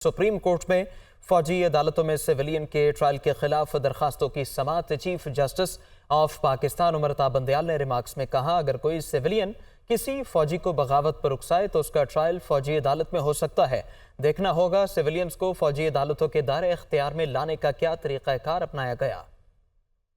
Supreme court में फौजी अदालतों में सिविलियन के ट्रायल के खिलाफ दरखास्तों की समाअत chief justice of Pakistan Umar Ata Bandial ने रिमार्क्स में कहा, अगर कोई सिविलियन किसी फौजी को बगावत पर उकसाए तो उसका ट्रायल फौजी अदालत में हो सकता है। देखना होगा सिविलियंस को फौजी अदालतों के दायरे इख्तियार में लाने का क्या तरीक़ाकार अपनाया गया।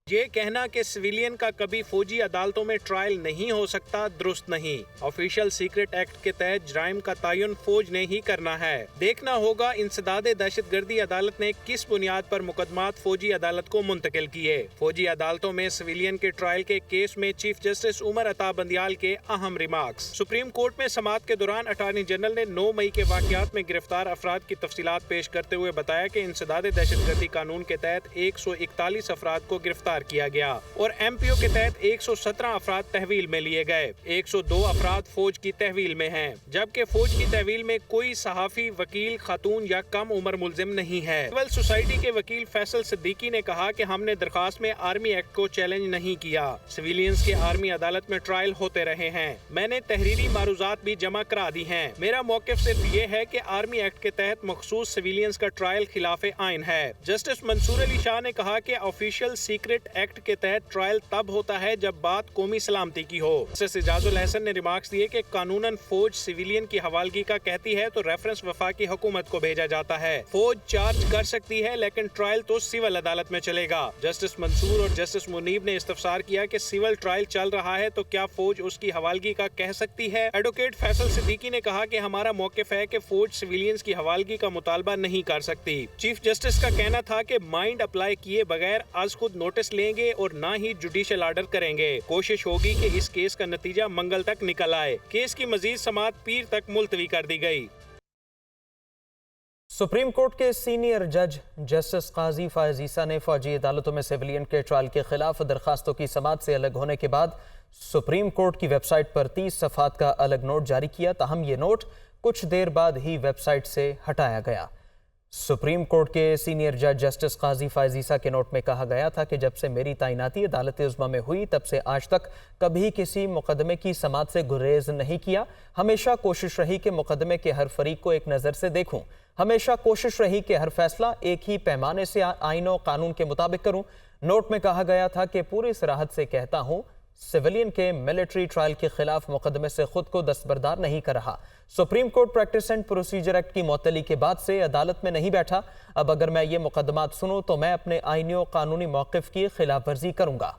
ये कहना कि सिविलियन का कभी फौजी अदालतों में ट्रायल नहीं हो सकता दुरुस्त नहीं। ऑफिशियल सीक्रेट एक्ट के तहत जराइम का तयन फौज ने ही करना है। देखना होगा इंसदाद दहशतगर्दी अदालत ने किस बुनियाद पर मुकदमात फौजी अदालत को मुंतकिल किए। फौजी अदालतों में सिविलियन के ट्रायल के केस में चीफ जस्टिस उमर अता बंदयाल के अहम रिमार्क्स। सुप्रीम कोर्ट में समाअत के दौरान अटॉर्नी जनरल ने 9 मई के वाकयात में गिरफ्तार अफराद की तफसीलात पेश करते हुए बताया कि इंसदाद दहशतगर्दी कानून के तहत 141 अफराद को गिरफ्तार किया गया और MPO के तहत 117 अफराद तहवील में लिए गए। 102 अफराद फौज की तहवील में हैं, जबकि फौज की तहवील में कोई सहाफी, वकील, खातून या कम उम्र मुल्जिम नहीं है। सिविल सोसाइटी के वकील फैसल सिद्दीकी ने कहा कि हमने दरखास्त में आर्मी एक्ट को चैलेंज नहीं किया। सिविलियंस के आर्मी अदालत में ट्रायल होते रहे हैं। मैंने तहरीरी मारूजात भी जमा करा दी हैं। मेरा मौक़िफ़ सिर्फ ये है कि आर्मी एक्ट के तहत मखसूस सिविलियंस का ट्रायल खिलाफ आइन है। जस्टिस मंसूर अली शाह ने कहा कि ऑफिशियल सीक्रेट एक्ट के तहत ट्रायल तब होता है जब बात कौमी सलामती की हो। जस्टिस इजाजुल हसन ने रिमार्क्स दिए कि कानूनन फौज सिविलियन की हवालगी का कहती है तो रेफरेंस वफाकी हुकूमत को भेजा जाता है। फौज चार्ज कर सकती है लेकिन ट्रायल तो सिविल अदालत में चलेगा। जस्टिस मंसूर और जस्टिस मुनीब ने इस्तफसार किया कि सिविल ट्रायल चल रहा है तो क्या फौज उसकी हवालगी का कह सकती है। एडवोकेट फैसल सिद्दीकी ने कहा कि हमारा मौक़िफ़ है कि फौज सिविलियंस की हवालगी का मुतालबा नहीं कर सकती। चीफ जस्टिस का कहना था कि माइंड अप्लाई किए बगैर आज खुद नोटिस लेंगे और ना ही जुडिशियल आर्डर करेंगे। कोशिश होगी कि इस केस का नतीजा मंगल तक निकल आए। केस की मजीद समाअत पीर तक मुलतवी कर दी गई। सुप्रीम कोर्ट के सीनियर जज जस्टिस काजी फायज ईसा ने फौजी अदालतों में सिविलियन के ट्रायल के खिलाफ दरखास्तों की समाअत से अलग होने के बाद सुप्रीम कोर्ट की वेबसाइट पर 30 सफ़हात का अलग नोट जारी किया। ताहम ये नोट कुछ देर बाद ही वेबसाइट से हटाया गया। सुप्रीम कोर्ट के सीनियर जज जस्टिस काजी फायज ईसा के नोट में कहा गया था कि जब से मेरी तैनाती अदालत उज़्मा में हुई तब से आज तक कभी किसी मुकदमे की समाअत से गुरेज नहीं किया। हमेशा कोशिश रही कि मुकदमे के हर फरीक को एक नज़र से देखूं। हमेशा कोशिश रही कि हर फैसला एक ही पैमाने से आईन और कानून के मुताबिक करूं। नोट में कहा गया था कि पूरी सराहत से कहता हूं, सिविलियन के मिलिट्री ट्रायल के खिलाफ मुकदमे से खुद को दस्तबरदार नहीं कर रहा। Supreme court practice and procedure act की मुअत्तली के बाद से अदालत में नहीं बैठा। अब अगर मैं ये मुकदमात सुनूं तो मैं अपने आईनी और कानूनी मौक़िफ़ की खिलाफ वर्जी करूंगा।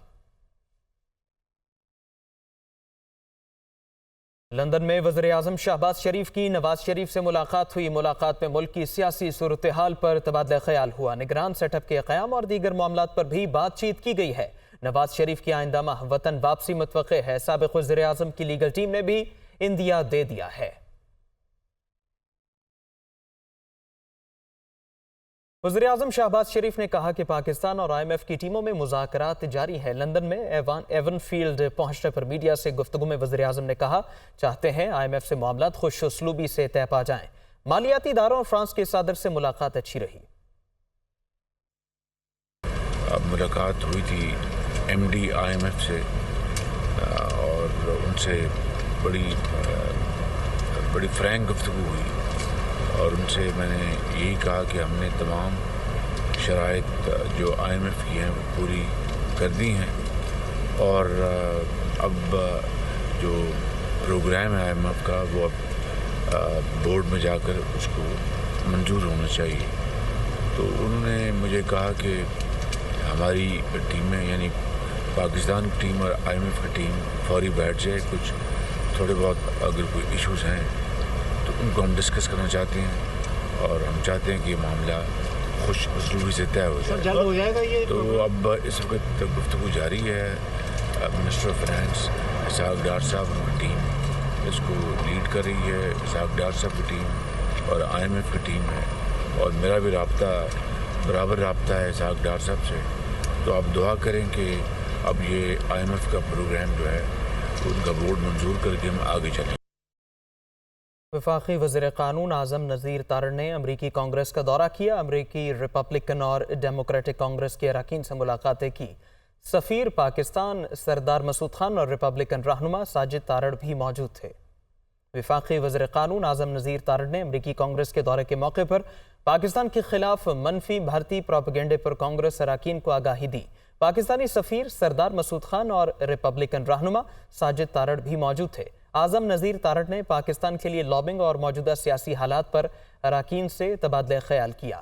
लंदन में वज़ीर आज़म शहबाज शरीफ की नवाज शरीफ से मुलाकात हुई। मुलाकात में मुल्क की सियासी सूरत हाल पर तबादला ख्याल हुआ। निगरान सेटअप के क़याम और दीगर मामलात पर भी बातचीत की गई है। नवाज शरीफ की आइंदा माह वतन वापसी मुतवक्के है। साबिक़ वज़ीर आज़म की लीगल टीम ने भी इंदिया दे दिया है। वज़ीर आज़म शहबाज शरीफ ने कहा कि पाकिस्तान और IMF की टीमों में मुज़ाकरात जारी है। लंदन में एवन फील्ड पहुंचने पर मीडिया से गुफ्तगू में वज़ीर आज़म ने कहा, चाहते हैं IMF से मामलात खुश उसलूबी से तय पा जाएं। मालियाती इदारों और फ्रांस के सदर से मुलाकात अच्छी रही। मुलाकात हुई थी MD IMF से और उनसे बड़ी फ्रैंक गुफ्तगू हुई और उनसे मैंने यही कहा कि हमने तमाम शराइत जो IMF की हैं वो पूरी कर दी हैं और अब जो प्रोग्राम है IMF का वो अब बोर्ड में जाकर उसको मंजूर होना चाहिए। तो उन्होंने मुझे कहा कि हमारी टीम में यानी पाकिस्तान की टीम और IMF की टीम फौरी बैठ जाए। कुछ थोड़े बहुत अगर कोई इश्यूज़ हैं तो उनको हम डिस्कस करना चाहते हैं और हम चाहते हैं कि ये मामला खुश उसलूबी से तय हो जाए। जल्द हो जाएगा ये। तो अब इस वक्त गुफ्तगू जारी है। मिनिस्टर ऑफ फाइनेंस इसहाक डार साहब उनकी टीम इसको लीड कर रही है। इसहाक डार साहब की टीम और IMF की टीम है और मेरा भी बराबर राब्ता है इसहाक डार साहब से। तो आप दुआ करें कि अब ये IMF का प्रोग्राम जो है उनका बोर्ड मंजूर करके हम आगे चलें। वफाकी वज़ीर क़ानून आज़म नज़ीर तारड़ ने अमरीकी कांग्रेस का दौरा किया। अमरीकी रिपब्लिकन और डेमोक्रेटिक कांग्रेस के अरकान से मुलाकातें की। सफ़ीर पाकिस्तान सरदार मसूद खान और रिपब्लिकन रहनुमा साजिद तारड़ भी मौजूद थे। वफाकी वज़ीर क़ानून आज़म नज़ीर तारड़ ने अमरीकी कांग्रेस के दौरे के मौके पर پاکستان کے خلاف منفی بھارتی پروپیگنڈے پر کانگریس اراکین کو آگاہی دی۔ پاکستانی سفیر سردار مسعود خان اور ریپبلکن رہنما ساجد تارڑ بھی موجود تھے۔ اعظم نذیر تارڑ نے پاکستان کے لیے لابنگ اور موجودہ سیاسی حالات پر اراکین سے تبادلہ خیال کیا۔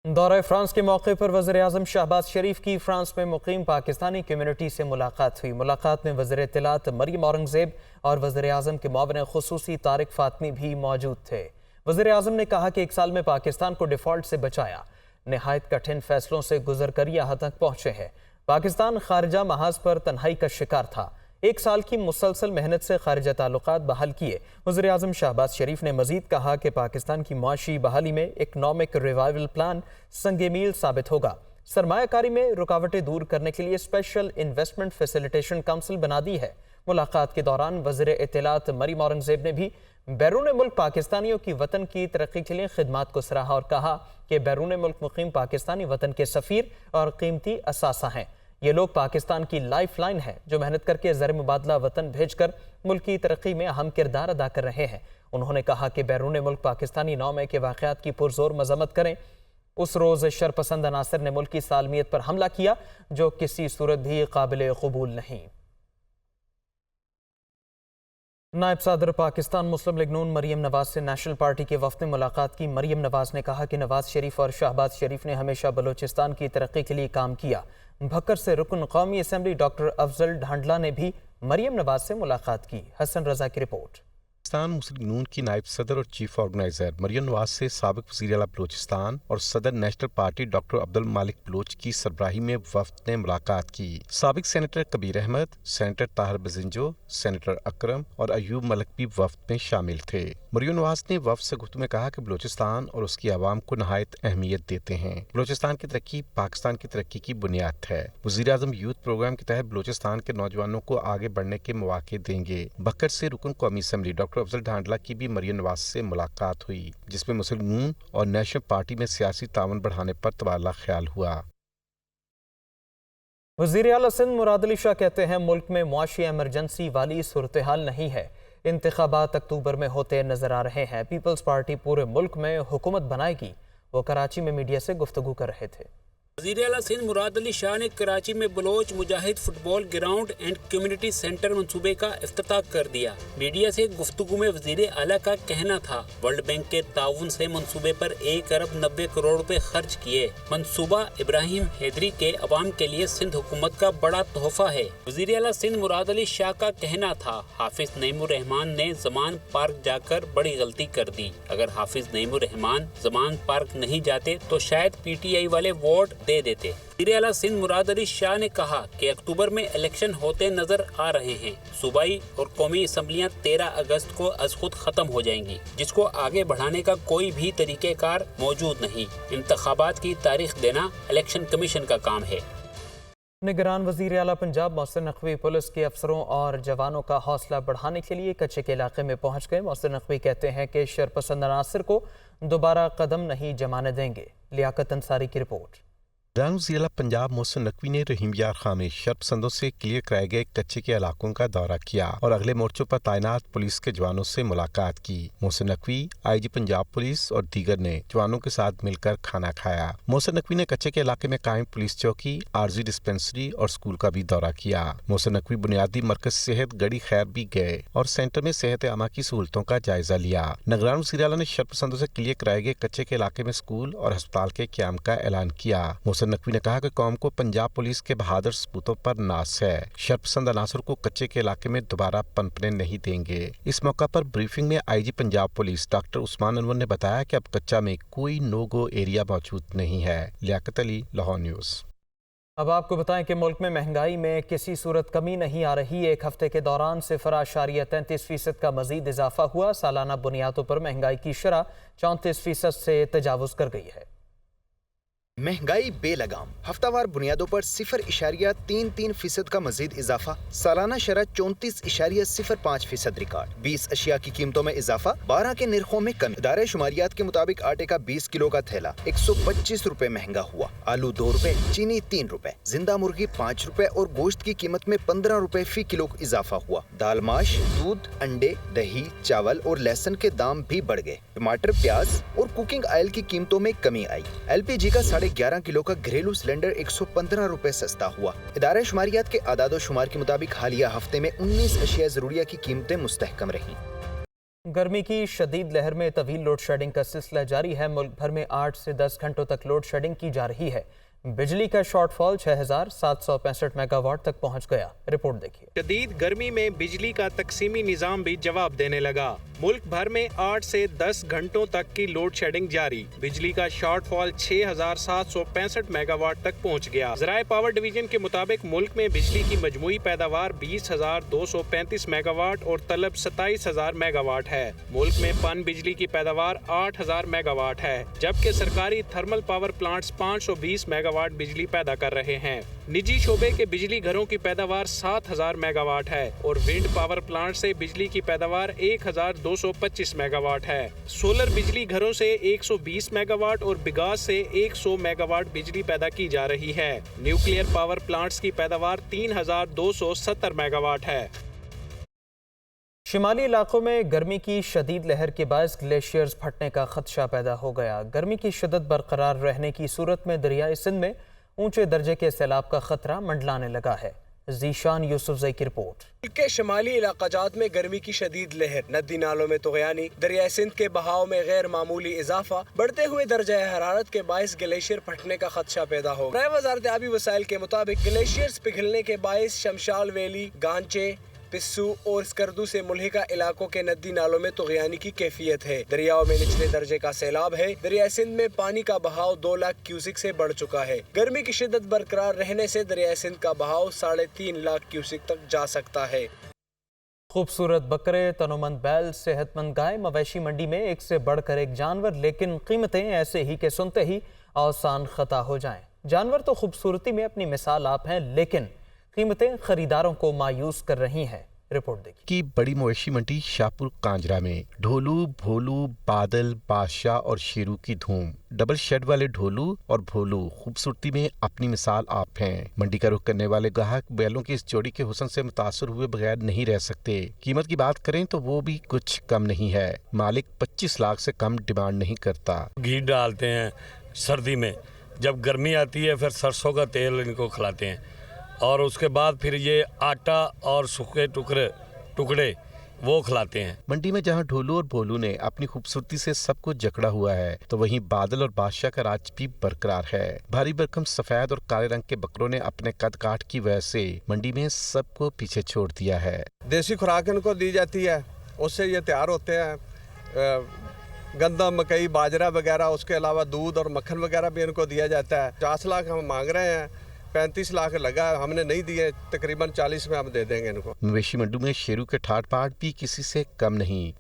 دورہ فرانس کے موقع پر وزیر اعظم شہباز شریف کی فرانس میں مقیم پاکستانی کمیونٹی سے ملاقات ہوئی۔ ملاقات میں وزیر اطلاعات مریم اورنگزیب اور وزیر اعظم کے معاون خصوصی طارق فاطمی بھی موجود تھے۔ وزیر اعظم نے کہا کہ 1 سال میں پاکستان کو ڈیفالٹ سے بچایا، نہایت کٹھن فیصلوں سے گزر کر یہاں تک پہنچے ہیں۔ پاکستان خارجہ محاذ پر تنہائی کا شکار تھا، 1 سال کی مسلسل محنت سے خارجہ تعلقات بحال کیے۔ وزیر اعظم شہباز شریف نے مزید کہا کہ پاکستان کی معاشی بحالی میں اکنامک ریوائول پلان سنگ میل ثابت ہوگا۔ سرمایہ کاری میں رکاوٹیں دور کرنے کے لیے اسپیشل انویسٹمنٹ فیسیلیٹیشن کونسل بنا دی ہے۔ ملاقات کے دوران وزیر اطلاعات مریم اورنگزیب نے بھی بیرون ملک پاکستانیوں کی وطن کی ترقی کے لیے خدمات کو سراہا اور کہا کہ بیرون ملک مقیم پاکستانی وطن کے سفیر اور قیمتی اثاثہ ہیں۔ یہ لوگ پاکستان کی لائف لائن ہے جو محنت کر کے زر مبادلہ وطن بھیج کر ملک کی ترقی میں اہم کردار ادا کر رہے ہیں۔ انہوں نے کہا کہ بیرون ملک پاکستانی نومے کے واقعات کی پرزور مذمت کریں۔ اس روز شرپسند عناصر نے ملک کی سالمیت پر حملہ کیا جو کسی صورت بھی قابل قبول نہیں۔ نائب صدر پاکستان مسلم لیگ نون مریم نواز سے نیشنل پارٹی کے وفد نے ملاقات کی۔ مریم نواز نے کہا کہ نواز شریف اور شہباز شریف نے ہمیشہ بلوچستان کی ترقی کے لیے کام کیا۔ بھکر سے رکن قومی اسمبلی ڈاکٹر افضل ڈھانڈلا نے بھی مریم نواز سے ملاقات کی۔ حسن رضا کی رپورٹ۔ پاکستان مسلم لیگ نون کی نائب صدر اور چیف آرگنائزر مریم نواز سے سابق وزیر اعلیٰ بلوچستان اور صدر national party doctor Abdul Malik Baloch کی سربراہی میں وفد نے ملاقات کی۔ سابق سینیٹر کبیر احمد، سینیٹر طاہر بزنجو، سینیٹر اکرم اور ایوب ملک بھی وفد میں شامل تھے۔ مریم نواز نے وفد سے گفتگو میں کہا کہ بلوچستان اور اس کی عوام کو نہایت اہمیت دیتے ہیں۔ بلوچستان کی ترقی پاکستان کی ترقی کی بنیاد ہے۔ وزیر اعظم یوتھ پروگرام کے تحت بلوچستان کے نوجوانوں کو آگے بڑھنے کے مواقع دیں گے۔ بکر سے رکن قومی اسمبلی ڈاکٹر افضل ڈھانڈلا کی بھی مریم نواز سے ملاقات ہوئی جس میں مسلم لیگ نون اور نیشنل پارٹی میں سیاسی تعاون بڑھانے پر تبادلہ خیال ہوا۔ وزیر اعلیٰ سندھ مراد علی شاہ کہتے ہیں ملک میں معاشی ایمرجنسی والی صورتحال نہیں ہے۔ انتخابات اکتوبر میں ہوتے نظر آ رہے ہیں۔ پیپلز پارٹی پورے ملک میں حکومت بنائے گی۔ وہ کراچی میں میڈیا سے گفتگو کر رہے تھے۔ وزیر اعلیٰ سندھ مراد علی شاہ نے کراچی میں Baloch Mujahid football ground and community centre منصوبے کا افتتاح کر دیا۔ میڈیا سے گفتگو میں وزیر اعلیٰ کا کہنا تھا ورلڈ بینک کے تعاون سے منصوبے پر 1 ارب 90 کروڑ روپے خرچ کیے۔ منصوبہ ابراہیم حیدری کے عوام کے لیے سندھ حکومت کا بڑا تحفہ ہے۔ وزیر اعلیٰ سندھ مراد علی شاہ کا کہنا تھا حافظ نعیم الرحمان نے زمان پارک جا کر بڑی غلطی کر دی۔ اگر حافظ نعیم الرحمان زمان پارک نہیں جاتے تو شاید پی ٹی آئی والے ووٹ دے دیتے۔ وزیر اعلیٰ سندھ مراد علی شاہ نے کہا کہ اکتوبر میں الیکشن ہوتے نظر آ رہے ہیں۔ صوبائی اور قومی اسمبلیاں 13 اگست کو از خود ختم ہو جائیں گی جس کو آگے بڑھانے کا کوئی بھی طریقہ کار موجود نہیں۔ انتخابات کی تاریخ دینا الیکشن کمیشن کا کام ہے۔ نگران وزیر اعلیٰ پنجاب محسن نقوی پولیس کے افسروں اور جوانوں کا حوصلہ بڑھانے کے لیے کچے کے علاقے میں پہنچ گئے۔ محسن نقوی کہتے ہیں کہ شرپسند عناصر کو دوبارہ قدم نہیں جمانے دیں گے۔ لیاقت انصاری کی رپورٹ۔ وزیر اعلیٰ پنجاب محسن نقوی نے رحیم یار خاں میں شرپسندوں سے کلیئر کرائے گئے کچے کے علاقوں کا دورہ کیا اور اگلے مورچوں پر تعینات پولیس کے جوانوں سے ملاقات کی۔ محسن نقوی، آئی جی پنجاب پولیس اور دیگر نے جوانوں کے ساتھ مل کر کھانا کھایا۔ محسن نقوی نے کچے کے علاقے میں قائم پولیس چوکی، عارضی ڈسپنسری اور اسکول کا بھی دورہ کیا۔ محسن نقوی بنیادی مرکز صحت گڑی خیر بھی گئے اور سینٹر میں صحت عامہ کی سہولتوں کا جائزہ لیا۔ نگران وزیر اعلیٰ نے شرپسندوں سے کلیئر کرائے گئے کچے کے علاقے میں اسکول اور ہسپتال کے قیام کا اعلان کیا۔ محسن نقوی نے کہا کہ قوم کو پنجاب پولیس کے بہادر سپوتوں پر ناز ہے۔ شرپسند عناصر کو کچے کے علاقے میں دوبارہ پنپنے نہیں دیں گے۔ اس موقع پر بریفنگ میں آئی جی پنجاب پولیس ڈاکٹر عثمان انور نے بتایا کہ اب کچا میں کوئی نو گو ایریا موجود نہیں ہے۔ لیاقت علی، لاہور نیوز۔ اب آپ کو بتائیں کہ ملک میں مہنگائی میں کسی صورت کمی نہیں آ رہی۔ ایک ہفتے کے دوران 0.33% کا مزید اضافہ ہوا۔ سالانہ بنیادوں پر مہنگائی کی شرح 34% سے تجاوز کر گئی ہے۔ महंगाई बेलगाम, हफ्तावार बुनियादों पर 0.33% का मजीद इजाफा, सालाना शरह 34.05% रिकॉर्ड, 20 अशिया की कीमतों में इजाफा, 12 के निर्खों में कमी। इदारे शुमारियात के मुताबिक आटे का 20 किलो का थैला 125 रुपए महंगा हुआ, आलू 2 रुपए, चीनी 3 रुपए, जिंदा मुर्गी 5 रुपए और गोश्त की कीमत में 15 रुपए फी किलो इजाफा हुआ। दाल, माश, दूध, अंडे, दही, चावल और लहसुन के दाम भी बढ़ गए। टमाटर, प्याज और कुकिंग ऑयल की कीमतों में कमी आई। LPG का 11.5 किलो का घरेलू सिलेंडर 115 रुपए सस्ता हुआ। इदारे शुमारियात के आदादो शुमार के मुताबिक हालिया हफ्ते में 19 अशिया जरूरिया की कीमतें मुस्तहकम रहीं। गर्मी की शदीद लहर में तवील लोड शेडिंग का सिलसिला जारी है। मुल्क भर में 8 से 10 घंटों तक लोड शेडिंग की जा रही है। बिजली का शॉर्टफॉल 6,765 मेगावाट तक पहुंच गया। रिपोर्ट देखिए। शदीद गर्मी में बिजली का तकसीमी निजाम भी जवाब देने लगा। मुल्क भर में 8 से 10 घंटों तक की लोड शेडिंग जारी। बिजली का शॉर्टफॉल 6,765 मेगावाट तक पहुंच गया। ज़राए पावर डिवीजन के मुताबिक मुल्क में बिजली की मजमूई पैदावार 20,235 मेगावाट और तलब 27,000 मेगावाट है। मुल्क में पन बिजली की पैदावार 8,000 मेगावाट है, जबकि सरकारी थर्मल पावर प्लांट्स 520 मेगावाट बिजली पैदा कर रहे हैं। निजी शोबे के बिजली घरों की पैदावार 7,000 मेगावाट है और विंड पावर प्लांट से बिजली की पैदावार 1,225 मेगावाट है। सोलर बिजली घरों से 120 मेगावाट और बिगास से 100 मेगावाट बिजली पैदा की जा रही है। न्यूक्लियर पावर प्लांट्स की पैदावार 3,270 मेगावाट है। शिमाली इलाकों में गर्मी की शदीद लहर के बायस ग्लेशियर्स फटने का खदशा पैदा हो गया। गर्मी की शिद्दत बरकरार रहने की सूरत में दरियाई सिंध में ऊंचे दर्जे के सैलाब का खतरा मंडलाने लगा है। जीशान यूसुफजई की रिपोर्ट। के शिमाली इलाकाजात में गर्मी की शदीद लहर, नदी नालों में तुग़यानी, दरियाई सिंध के बहाव में गैर मामूली इजाफा, बढ़ते हुए दर्जा हरारत के बायस ग्लेशियर फटने का खदशा पैदा हो गया। वज़ारत आबी वसाइल के मुताबिक ग्लेशियर्स पिघलने के बायस शमशाल वैली, गांचे, पिस्सू और स्कर्दू से मुल्हिका इलाकों के नदी नालों में तुग़यानी की कैफियत है। दरियाओं में निचले दर्जे का सैलाब है। दरिया सिंध में पानी का बहाव 2 लाख क्यूसिक से बढ़ चुका है। गर्मी की शिद्दत बरकरार रहने से दरिया सिंध का बहाव 3.5 लाख क्यूसिक तक जा सकता है। खूबसूरत बकरे, तनोमंद बैल, सेहतमंद गाय, मवेशी मंडी में एक से बढ़कर एक जानवर, लेकिन कीमतें ऐसे ही के सुनते ही आसान खता हो जाएं। जानवर तो खूबसूरती में अपनी मिसाल आप हैं, लेकिन कीमतें खरीदारों को मायूस कर रही हैं। रिपोर्ट देखिए। की बड़ी मवेशी मंडी शाहपुर कांजरा में ढोलू, भोलू, बादल, बादशाह और शेरू की धूम। डबल शेड वाले ढोलू और भोलू खूबसूरती में अपनी मिसाल आप हैं। मंडी का रुख करने वाले ग्राहक बैलों की इस जोड़ी के हुस्न से मुतासर हुए बगैर नहीं रह सकते। कीमत की बात करें तो वो भी कुछ कम नहीं है। मालिक 25 लाख से कम डिमांड नहीं करता। घी डालते हैं सर्दी में, जब गर्मी आती है फिर सरसों का तेल इनको खिलाते हैं और उसके बाद फिर ये आटा और सूखे टुकड़े वो खिलाते हैं। मंडी में जहां ढोलू और भोलू ने अपनी खूबसूरती से सबको जकड़ा हुआ है, तो वहीं बादल और बादशाह का राज भी बरकरार है। भारी भरकम सफेद और काले रंग के बकरों ने अपने कद काठ की वजह से मंडी में सबको पीछे छोड़ दिया है। देसी खुराक इनको दी जाती है, उससे ये तैयार होते हैं। गंदम, मकई, बाजरा वगैरह, उसके अलावा दूध और मक्खन वगैरह भी इनको दिया जाता है। 50 लाख हम मांग रहे हैं, 35 लाख लगा, हमने नहीं दिए, तकरीबन 40 में हम दे देंगे इनको। मवेशी मंडी में शेरू के ठाट पाट भी किसी से कम नहीं।